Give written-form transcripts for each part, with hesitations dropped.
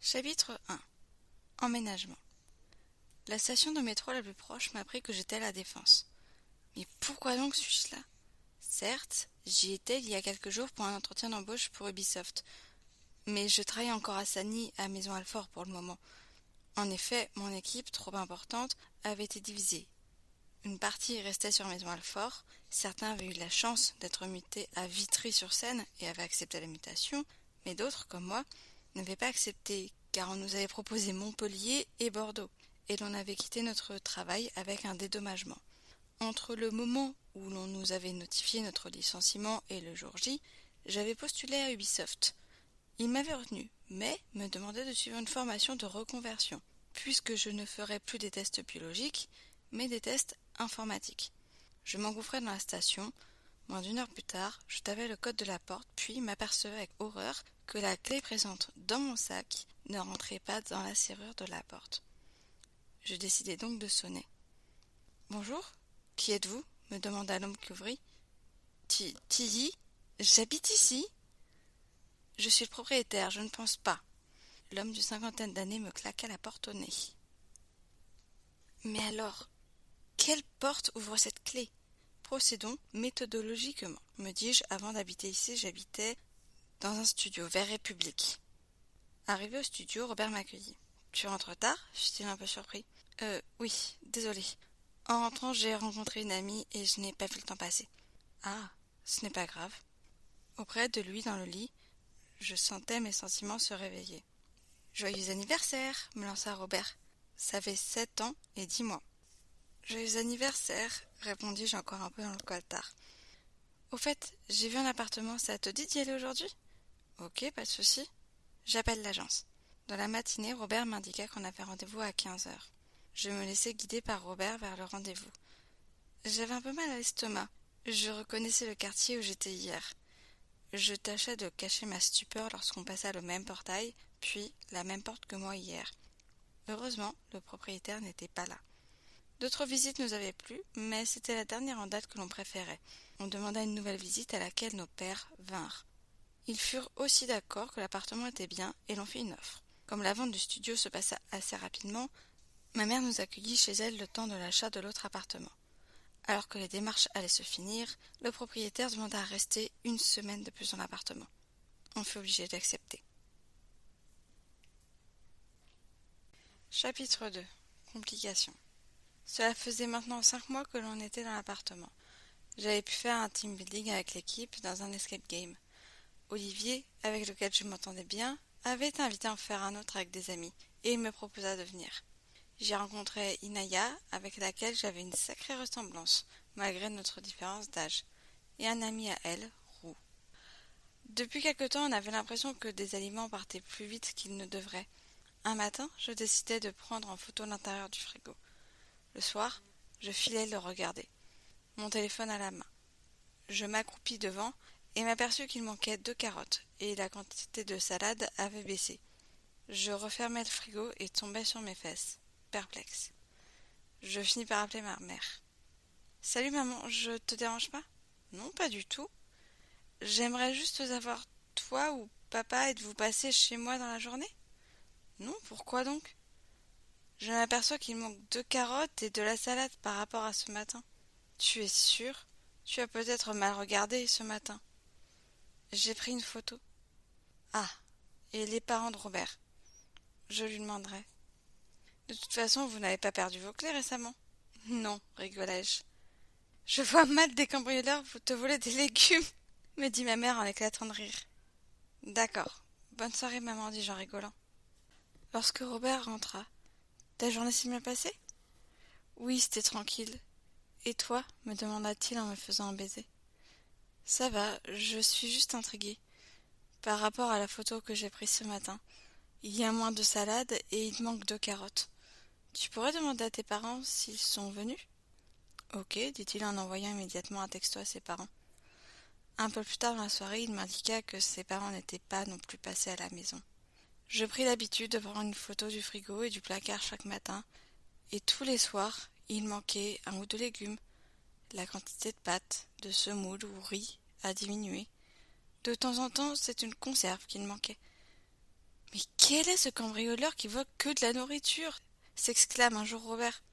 Chapitre 1. Emménagement. La station de métro la plus proche m'a appris que j'étais à La Défense. Mais pourquoi donc suis-je là? Certes, j'y étais il y a quelques jours pour un entretien d'embauche pour Ubisoft, mais je travaille encore à Sany, à Maison-Alfort pour le moment. En effet, mon équipe, trop importante, avait été divisée. Une partie restait sur Maison-Alfort, certains avaient eu la chance d'être mutés à Vitry-sur-Seine et avaient accepté la mutation, mais d'autres, comme moi, n'avaient pas accepté, car on nous avait proposé Montpellier et Bordeaux, et l'on avait quitté notre travail avec un dédommagement. Entre le moment où l'on nous avait notifié notre licenciement et le jour J, j'avais postulé à Ubisoft. Ils m'avaient retenu, mais me demandaient de suivre une formation de reconversion, puisque je ne ferais plus des tests biologiques, mais des tests informatiques. Je m'engouffrais dans la station. Moins d'une heure plus tard, je tapais le code de la porte, puis m'apercevais avec horreur que la clé présente dans mon sac ne rentrait pas dans la serrure de la porte. Je décidai donc de sonner. « Bonjour, qui êtes-vous » me demanda l'homme qui ouvrit. « Tilly, j'habite ici. » « Je suis le propriétaire, je ne pense pas. » L'homme d'une cinquantaine d'années me claqua la porte au nez. « Mais alors, quelle porte ouvre cette clé ? Procédons méthodologiquement, me dis-je. Avant d'habiter ici, j'habitais dans un studio vers République. Arrivé au studio, Robert m'accueillit. « Tu rentres tard ?» fit-il un peu surpris. « Oui, désolé. En rentrant, j'ai rencontré une amie et je n'ai pas vu le temps passer. »« Ah, ce n'est pas grave. » Auprès de lui, dans le lit, je sentais mes sentiments se réveiller. « Joyeux anniversaire !» me lança Robert. Ça fait 7 ans et 10 mois. « Joyeux anniversaire !» répondis-je encore un peu dans le coltard. « Au fait, j'ai vu un appartement, ça te dit d'y aller aujourd'hui ?»« Ok, pas de souci. J'appelle l'agence. » Dans la matinée, Robert m'indiqua qu'on avait rendez-vous à 15h. Je me laissai guider par Robert vers le rendez-vous. J'avais un peu mal à l'estomac. Je reconnaissais le quartier où j'étais hier. Je tâchais de cacher ma stupeur lorsqu'on passa le même portail, puis la même porte que moi hier. Heureusement, le propriétaire n'était pas là. D'autres visites nous avaient plu, mais c'était la dernière en date que l'on préférait. On demanda une nouvelle visite à laquelle nos pères vinrent. Ils furent aussi d'accord que l'appartement était bien et l'on fit une offre. Comme la vente du studio se passa assez rapidement, ma mère nous accueillit chez elle le temps de l'achat de l'autre appartement. Alors que les démarches allaient se finir, le propriétaire demanda à rester 1 semaine de plus dans l'appartement. On fut obligé d'accepter. Chapitre 2. Complications. Cela faisait maintenant 5 mois que l'on était dans l'appartement. J'avais pu faire un team building avec l'équipe dans un escape game. Olivier, avec lequel je m'entendais bien, avait été invité à en faire un autre avec des amis, et il me proposa de venir. J'y rencontrai Inaya, avec laquelle j'avais une sacrée ressemblance, malgré notre différence d'âge, et un ami à elle, Roux. Depuis quelque temps, on avait l'impression que des aliments partaient plus vite qu'ils ne devraient. Un matin, je décidai de prendre en photo l'intérieur du frigo. Le soir, je filai le regarder, mon téléphone à la main. Je m'accroupis devant et m'aperçus qu'il manquait 2 carottes, et la quantité de salade avait baissé. Je refermai le frigo et tombai sur mes fesses, perplexe. Je finis par appeler ma mère. « Salut maman, je te dérange pas ?»« Non, pas du tout. J'aimerais juste savoir, toi ou papa, êtes-vous passé chez moi dans la journée ?»« Non, pourquoi donc ? Je m'aperçois qu'il manque 2 carottes et de la salade par rapport à ce matin. »« Tu es sûre ? Tu as peut-être mal regardé ce matin. » J'ai pris une photo. « Ah, et les parents de Robert ? Je lui demanderai. »« De toute façon, vous n'avez pas perdu vos clés récemment ?»« Non, rigolai-je. »« Je vois mal des cambrioleurs vous te voler des légumes, » me dit ma mère en éclatant de rire. « D'accord. Bonne soirée, maman, dis-je en rigolant. » Lorsque Robert rentra, « Ta journée s'est bien passée ?»« Oui, c'était tranquille. »« Et toi ?» me demanda-t-il en me faisant un baiser. « Ça va, je suis juste intriguée. Par rapport à la photo que j'ai prise ce matin, il y a moins de salade et il manque 2 carottes. Tu pourrais demander à tes parents s'ils sont venus ? » « Ok, » dit-il en envoyant immédiatement un texto à ses parents. Un peu plus tard dans la soirée, il m'indiqua que ses parents n'étaient pas non plus passés à la maison. Je pris l'habitude de prendre une photo du frigo et du placard chaque matin, et tous les soirs, il manquait 1 ou 2 légumes. La quantité de pâtes, de semoule ou riz a diminué. De temps en temps, c'est une conserve qu'il manquait. Mais Quel est ce cambrioleur qui vole que de la nourriture? S'exclame un jour Robert.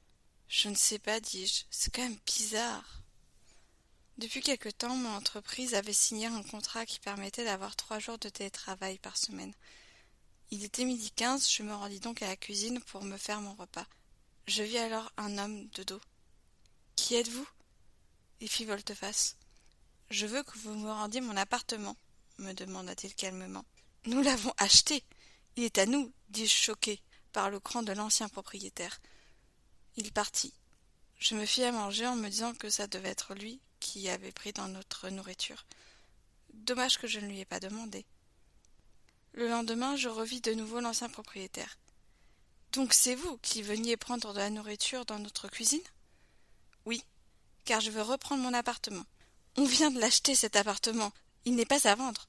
Je ne sais pas, dis-je, c'est quand même bizarre. Depuis quelque temps, mon entreprise avait signé un contrat qui permettait d'avoir 3 jours de télétravail par semaine. Il était 12h15, je me rendis donc à la cuisine pour me faire mon repas. Je vis alors un homme de dos. Qui êtes-vous? Il fit volte-face. Je veux que vous me rendiez mon appartement, me demanda-t-il calmement. Nous l'avons acheté. Il est à nous, dis-je choqué par le cran de l'ancien propriétaire. Il partit. Je me fis à manger en me disant que ça devait être lui qui avait pris dans notre nourriture. Dommage que je ne lui ai pas demandé. Le lendemain, je revis de nouveau l'ancien propriétaire. Donc c'est vous qui veniez prendre de la nourriture dans notre cuisine? Oui, car je veux reprendre mon appartement. On vient de l'acheter, cet appartement. Il n'est pas à vendre.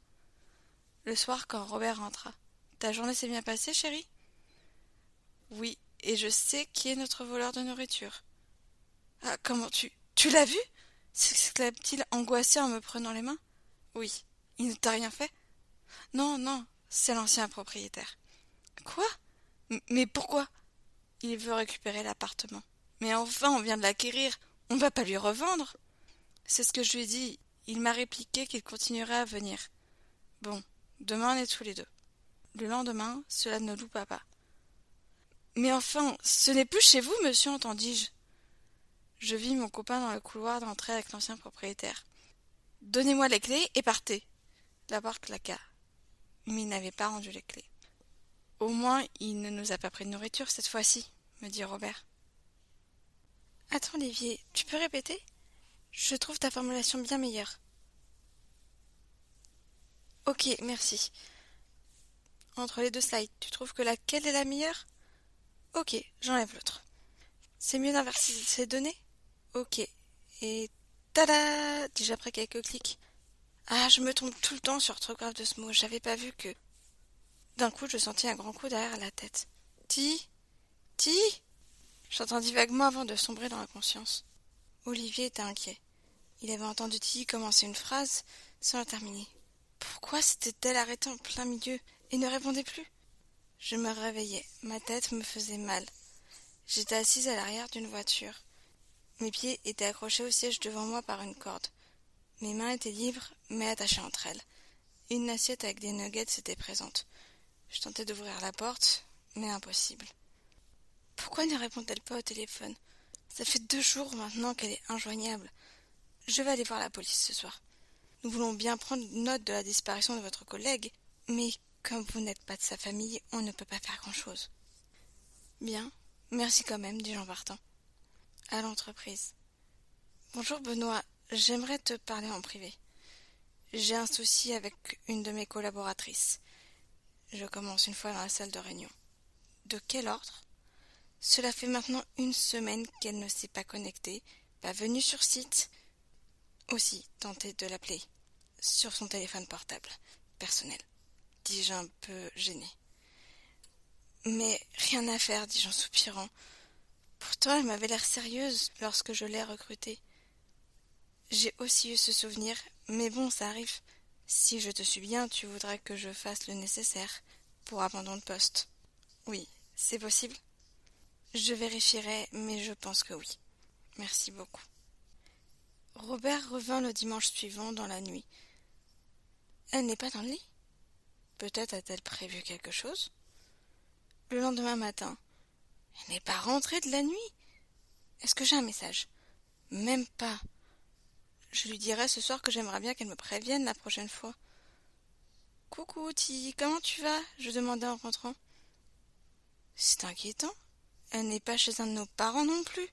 Le soir, quand Robert rentra. Ta journée s'est bien passée, chérie? Oui, et je sais qui est notre voleur de nourriture. Ah, comment tu l'as vu? S'exclame-t-il angoissé en me prenant les mains. Oui. Il ne t'a rien fait? Non, non, c'est l'ancien propriétaire. Quoi? Mais pourquoi? Il veut récupérer l'appartement. Mais enfin, on vient de l'acquérir. On ne va pas lui revendre. C'est ce que je lui ai dit. Il m'a répliqué qu'il continuerait à venir. Bon, demain on est tous les deux. Le lendemain, cela ne loupa pas. Mais enfin, ce n'est plus chez vous, monsieur, entendis-je. Je vis mon copain dans le couloir d'entrée avec l'ancien propriétaire. Donnez-moi les clés et partez. La porte claqua. Mais il n'avait pas rendu les clés. Au moins, il ne nous a pas pris de nourriture cette fois-ci, me dit Robert. Attends, Olivier, tu peux répéter? Je trouve ta formulation bien meilleure. Ok, merci. Entre les deux slides, tu trouves que laquelle est la meilleure? Ok, j'enlève l'autre. C'est mieux d'inverser ces données? Ok. Et tada! Dis-je après quelques clics. Ah, je me trompe tout le temps sur l'orthographe de ce mot. J'avais pas vu que. D'un coup, je sentis un grand coup derrière la tête. Ti? Ti? J'entendis vaguement avant de sombrer dans la conscience. Olivier était inquiet. Il avait entendu Tilly commencer une phrase sans la terminer. Pourquoi s'était-elle arrêtée en plein milieu et ne répondait plus? Je me réveillai. Ma tête me faisait mal. J'étais assise à l'arrière d'une voiture. Mes pieds étaient accrochés au siège devant moi par une corde. Mes mains étaient libres, mais attachées entre elles. Une assiette avec des nuggets était présente. Je tentais d'ouvrir la porte, mais impossible. Pourquoi ne répond-elle pas au téléphone? Ça fait 2 jours maintenant qu'elle est injoignable. Je vais aller voir la police ce soir. Nous voulons bien prendre note de la disparition de votre collègue, mais comme vous n'êtes pas de sa famille, on ne peut pas faire grand-chose. Bien, merci quand même, dis-je en partant. À l'entreprise. Bonjour Benoît, j'aimerais te parler en privé. J'ai un souci avec une de mes collaboratrices. Je commence une fois dans la salle de réunion. De quel ordre? Cela fait maintenant 1 semaine qu'elle ne s'est pas connectée, pas venue sur site. Aussi, tentez de l'appeler sur son téléphone portable, personnel, dis-je un peu gêné. Mais rien à faire, dis-je en soupirant. Pourtant, elle m'avait l'air sérieuse lorsque je l'ai recrutée. J'ai aussi eu ce souvenir, mais bon, ça arrive. Si je te suis bien, tu voudrais que je fasse le nécessaire pour abandon de poste. Oui, c'est possible? Je vérifierai, mais je pense que oui. Merci beaucoup. Robert revint le dimanche suivant dans la nuit. Elle n'est pas dans le lit? Peut-être a-t-elle prévu quelque chose? Le lendemain matin. Elle n'est pas rentrée de la nuit? Est-ce que j'ai un message? Même pas. Je lui dirai ce soir que j'aimerais bien qu'elle me prévienne la prochaine fois. Coucou, Ti, comment tu vas? Je demandai en rentrant. C'est inquiétant. Elle n'est pas chez un de nos parents non plus,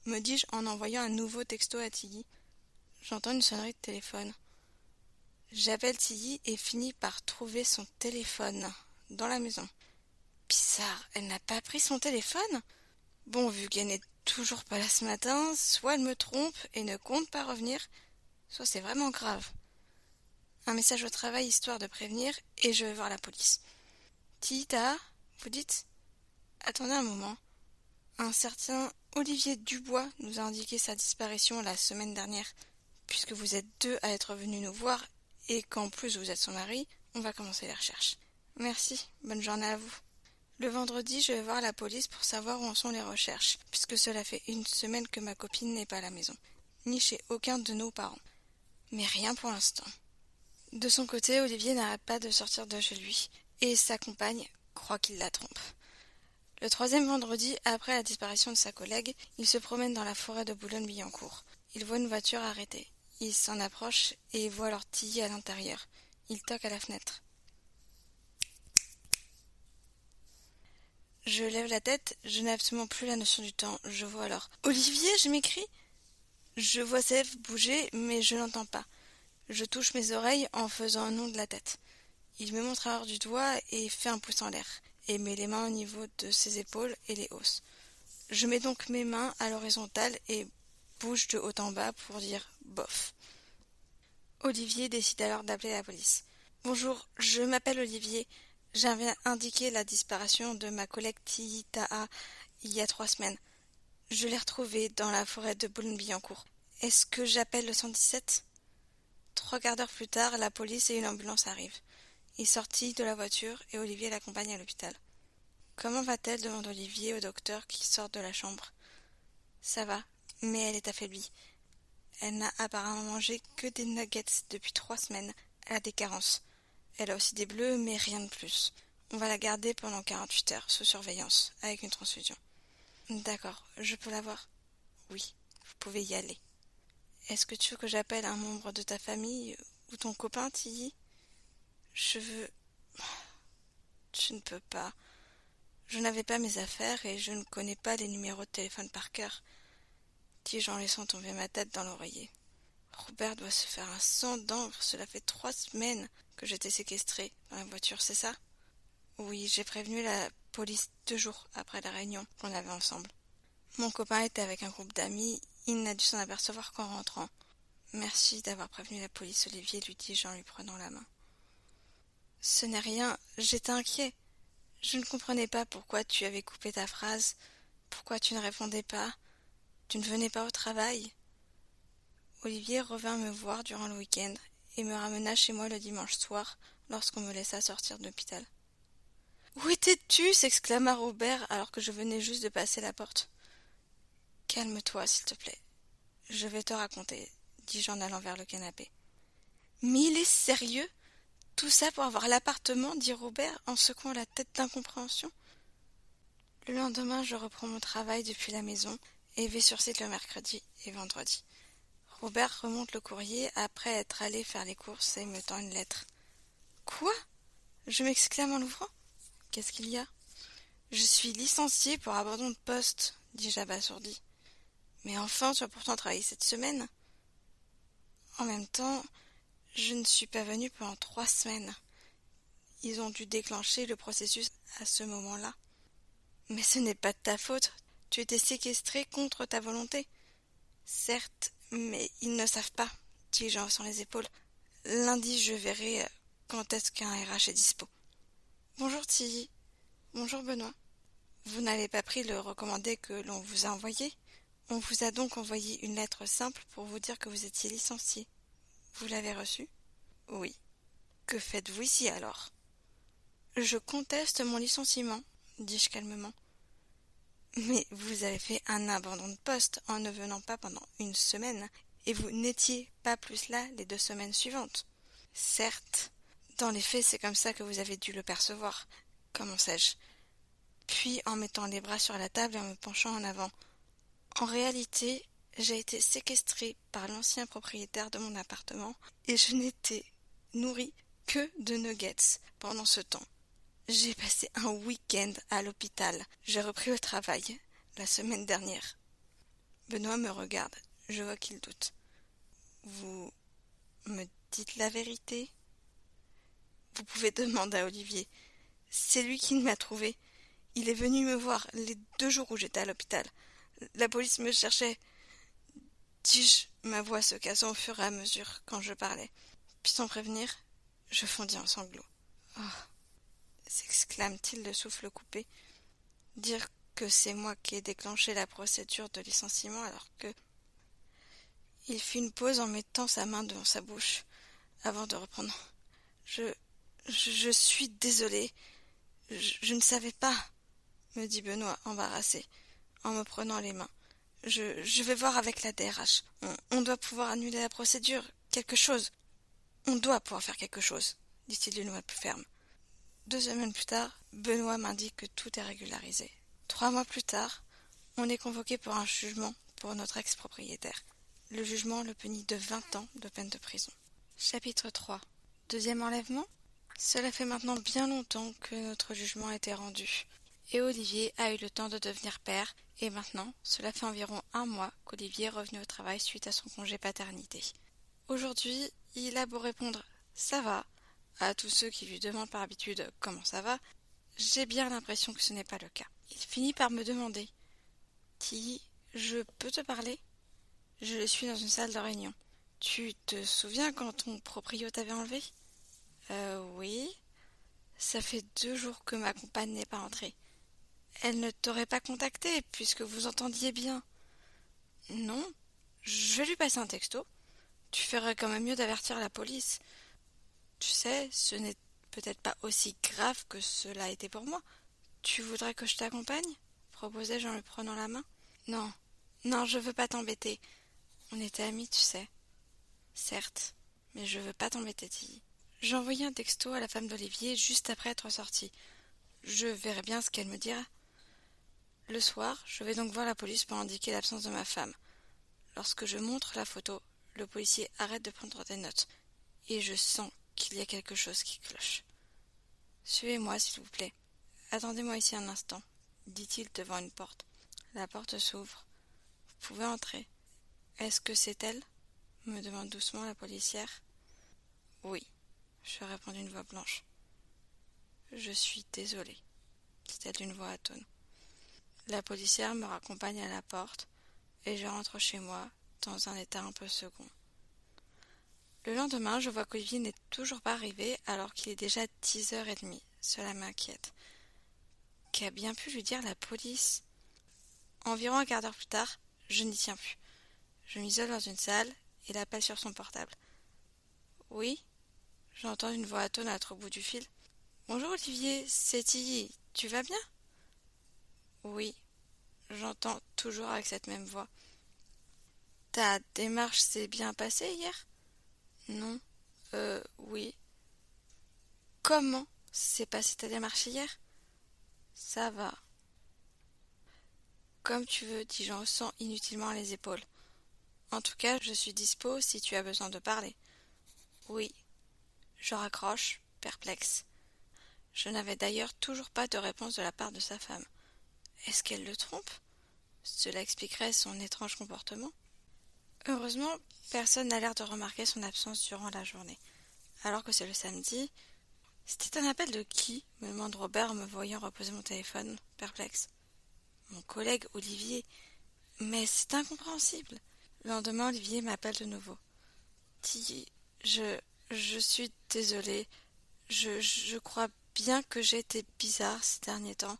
me dis-je en envoyant un nouveau texto à Tilly. J'entends une sonnerie de téléphone. J'appelle Tilly et finis par trouver son téléphone dans la maison. Bizarre, elle n'a pas pris son téléphone? Bon, vu qu'elle n'est toujours pas là ce matin, soit elle me trompe et ne compte pas revenir, soit c'est vraiment grave. Un message au travail histoire de prévenir et je vais voir la police. Tita, vous dites? Attendez un moment. Un certain Olivier Dubois nous a indiqué sa disparition la semaine dernière. Puisque vous êtes 2 à être venus nous voir et qu'en plus vous êtes son mari, on va commencer les recherches. Merci, bonne journée à vous. Le vendredi, je vais voir la police pour savoir où en sont les recherches, puisque cela fait une semaine que ma copine n'est pas à la maison, ni chez aucun de nos parents. Mais rien pour l'instant. De son côté, Olivier n'arrête pas de sortir de chez lui, et sa compagne croit qu'il la trompe. Le troisième vendredi, après la disparition de sa collègue, il se promène dans la forêt de Boulogne-Billancourt. Il voit une voiture arrêtée. Il s'en approche et voit alors Tilly à l'intérieur. Il toque à la fenêtre. Je lève la tête, je n'ai absolument plus la notion du temps. Je vois alors « Olivier !» je m'écrie. Je vois ses lèvres bouger, mais je n'entends pas. Je touche mes oreilles en faisant un nom de la tête. Il me montre alors du doigt et fait un pouce en l'air, et met les mains au niveau de ses épaules et les hausse. Je mets donc mes mains à l'horizontale et bouge de haut en bas pour dire « bof ». Olivier décide alors d'appeler la police. « Bonjour, je m'appelle Olivier. J'avais indiqué la disparition de ma collègue Tilly Taha il y a 3 semaines. Je l'ai retrouvée dans la forêt de Boulogne-Billancourt. Est-ce que j'appelle le 117 ?» 3/4 d'heure plus tard, la police et une ambulance arrivent. Il sortit de la voiture et Olivier l'accompagne à l'hôpital. « Comment va-t-elle » demande Olivier au docteur qui sort de la chambre. « Ça va, mais elle est affaiblie. Elle n'a apparemment mangé que des nuggets depuis 3 semaines. Elle a des carences. Elle a aussi des bleus, mais rien de plus. On va la garder pendant 48 heures, sous surveillance, avec une transfusion. » D'accord, je peux la voir ? Oui, vous pouvez y aller. Est-ce que tu veux que j'appelle un membre de ta famille ou ton copain, Tilly ? Je veux... Je ne peux pas. Je n'avais pas mes affaires et je ne connais pas les numéros de téléphone par cœur, dis-je en laissant tomber ma tête dans l'oreiller. Robert doit se faire un sang d'encre, cela fait 3 semaines que j'étais séquestrée dans la voiture, c'est ça ? Oui, j'ai prévenu la police 2 jours après la réunion qu'on avait ensemble. Mon copain était avec un groupe d'amis, il n'a dû s'en apercevoir qu'en rentrant. Merci d'avoir prévenu la police, Olivier, lui dis-je en lui prenant la main. Ce n'est rien, j'étais inquiet. Je ne comprenais pas pourquoi tu avais coupé ta phrase, pourquoi tu ne répondais pas, tu ne venais pas au travail. Olivier revint me voir durant le week-end et me ramena chez moi le dimanche soir lorsqu'on me laissa sortir de l'hôpital. « Où étais-tu » s'exclama Robert alors que je venais juste de passer la porte. « Calme-toi, s'il te plaît. Je vais te raconter, dis-je en allant vers le canapé. « Mais il est sérieux ? Tout ça pour avoir l'appartement » dit Robert en secouant la tête d'incompréhension. Le lendemain, je reprends mon travail depuis la maison et vais sur site le mercredi et vendredi. Robert remonte le courrier après être allé faire les courses et me tend une lettre. « Quoi » je m'exclame en l'ouvrant. « Qu'est-ce qu'il y a ?»« Je suis licenciée pour abandon de poste, » dis-je abasourdi. « Mais enfin, tu as pourtant travaillé cette semaine. » En même temps, je ne suis pas venue pendant 3 semaines. Ils ont dû déclencher le processus à ce moment-là. Mais ce n'est pas de ta faute. Tu étais séquestrée contre ta volonté. Certes, mais ils ne savent pas, dis-je en haussant les épaules. Lundi, je verrai quand est-ce qu'un RH est dispo. Bonjour Tilly. Bonjour Benoît. Vous n'avez pas pris le recommandé que l'on vous a envoyé ? On vous a donc envoyé une lettre simple pour vous dire que vous étiez licencié. Vous l'avez reçue ? Oui. Que faites-vous ici alors ? Je conteste mon licenciement, dis-je calmement. Mais vous avez fait un abandon de poste en ne venant pas pendant 1 semaine, et vous n'étiez pas plus là les 2 semaines suivantes. Certes, dans les faits, c'est comme ça que vous avez dû le percevoir. Comment sais-je ? Puis, en mettant les bras sur la table et en me penchant en avant. En réalité, j'ai été séquestrée par l'ancien propriétaire de mon appartement et je n'étais nourrie que de nuggets pendant ce temps. J'ai passé un week-end à l'hôpital. J'ai repris le travail la semaine dernière. Benoît me regarde. Je vois qu'il doute. Vous me dites la vérité ? Vous pouvez demander à Olivier. C'est lui qui m'a trouvée. Il est venu me voir les 2 jours où j'étais à l'hôpital. La police me cherchait. Dis-je, ma voix se cassant au fur et à mesure quand je parlais. Puis sans prévenir, je fondis en sanglots. Oh, s'exclame-t-il de souffle coupé. Dire que c'est moi qui ai déclenché la procédure de licenciement alors que... Il fit une pause en mettant sa main devant sa bouche avant de reprendre. Je suis désolée. Je ne savais pas, me dit Benoît, embarrassé, en me prenant les mains. Je vais voir avec la DRH. On doit pouvoir annuler la procédure. Quelque chose. On doit pouvoir faire quelque chose, dit-il d'une voix plus ferme. 2 semaines plus tard, Benoît m'indique que tout est régularisé. 3 mois plus tard, on est convoqué pour un jugement pour notre ex-propriétaire. Le jugement le punit de 20 ans de peine de prison. Chapitre 3. Deuxième enlèvement. Cela fait maintenant bien longtemps que notre jugement a été rendu. Et Olivier a eu le temps de devenir père, et maintenant, cela fait environ 1 mois qu'Olivier est revenu au travail suite à son congé paternité. Aujourd'hui, il a beau répondre « ça va » à tous ceux qui lui demandent par habitude « comment ça va », j'ai bien l'impression que ce n'est pas le cas. Il finit par me demander « Tilly, je peux te parler ?» Je le suis dans une salle de réunion. « Tu te souviens quand ton proprio t'avait enlevé ?»« Oui. Ça fait 2 jours que ma compagne n'est pas entrée. » « Elle ne t'aurait pas contacté, puisque vous entendiez bien. »« Non. Je vais lui passer un texto. Tu ferais quand même mieux d'avertir la police. Tu sais, ce n'est peut-être pas aussi grave que cela a été pour moi. Tu voudrais que je t'accompagne ?» proposai-je en lui prenant la main. « Non, non, je veux pas t'embêter. On était amis, tu sais. »« Certes, mais je veux pas t'embêter, Tilly. » J'ai envoyé un texto à la femme d'Olivier juste après être sortie. Je verrai bien ce qu'elle me dira. Le soir, je vais donc voir la police pour indiquer l'absence de ma femme. Lorsque je montre la photo, le policier arrête de prendre des notes, et je sens qu'il y a quelque chose qui cloche. « Suivez-moi, s'il vous plaît. Attendez-moi ici un instant, dit-il devant une porte. La porte s'ouvre. Vous pouvez entrer. Est-ce que c'est elle ? Me demande doucement la policière. Oui, je réponds d'une voix blanche. Je suis désolée, dit-elle d'une voix atone. La policière me raccompagne à la porte et je rentre chez moi dans un état un peu second. Le lendemain, je vois qu'Olivier n'est toujours pas arrivé alors qu'il est déjà 10h30. Cela m'inquiète. Qu'a bien pu lui dire la police ? Environ un quart d'heure plus tard, je n'y tiens plus. Je m'isole dans une salle et l'appelle sur son portable. Oui ? J'entends une voix atone à l'autre bout du fil. Bonjour Olivier, c'est Tilly. Tu vas bien ? Oui. J'entends toujours avec cette même voix. Ta démarche s'est bien passée hier ? Non. Oui. Comment s'est passée ta démarche hier ? Ça va. Comme tu veux, dis-je en haussant inutilement les épaules. En tout cas, je suis dispo si tu as besoin de parler. Oui. Je raccroche, perplexe. Je n'avais d'ailleurs toujours pas de réponse de la part de sa femme. Est-ce qu'elle le trompe ? Cela expliquerait son étrange comportement. Heureusement, personne n'a l'air de remarquer son absence durant la journée. Alors que c'est le samedi... C'était un appel de qui ? Me demande Robert en me voyant reposer mon téléphone, perplexe. Mon collègue Olivier. Mais c'est incompréhensible. Le lendemain, Olivier m'appelle de nouveau. Tilly, je suis désolée. Je crois bien que j'ai été bizarre ces derniers temps.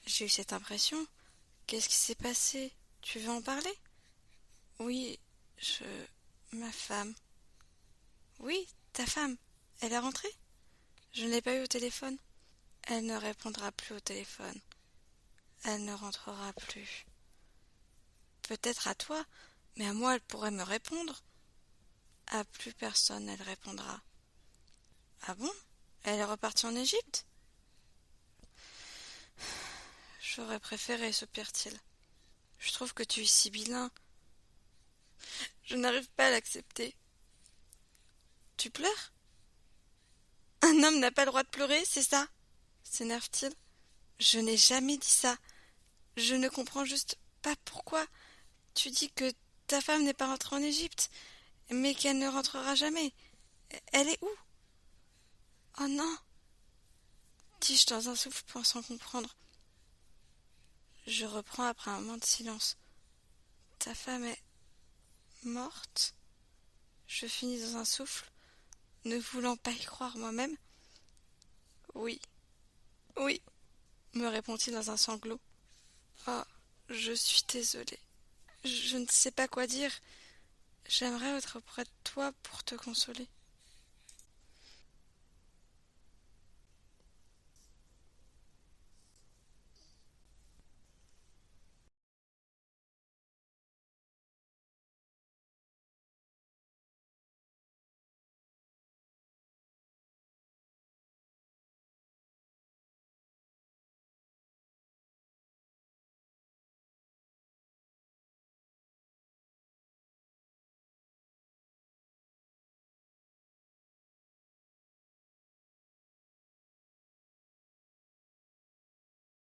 J'ai eu cette impression. Qu'est-ce qui s'est passé ? Tu veux en parler ? Oui, ma femme. Oui, ta femme. Elle est rentrée ? Je ne l'ai pas eu au téléphone. Elle ne répondra plus au téléphone. Elle ne rentrera plus. Peut-être à toi, mais à moi elle pourrait me répondre. À plus personne elle répondra. Ah bon ? Elle est repartie en Égypte ? J'aurais préféré, soupire-t-il. Je trouve que tu es sibyllin. Je n'arrive pas à l'accepter. Tu pleures ? Un homme n'a pas le droit de pleurer, c'est ça ? S'énerve-t-il. Je n'ai jamais dit ça. Je ne comprends juste pas pourquoi. Tu dis que ta femme n'est pas rentrée en Égypte, mais qu'elle ne rentrera jamais. Elle est où ? Oh non ! Dis-je dans un souffle pensant comprendre. Je reprends après un moment de silence. Ta femme est morte ? Je finis dans un souffle, ne voulant pas y croire moi-même. Oui, oui, me répond-il dans un sanglot. Oh, je suis désolée. Je ne sais pas quoi dire. J'aimerais être près de toi pour te consoler.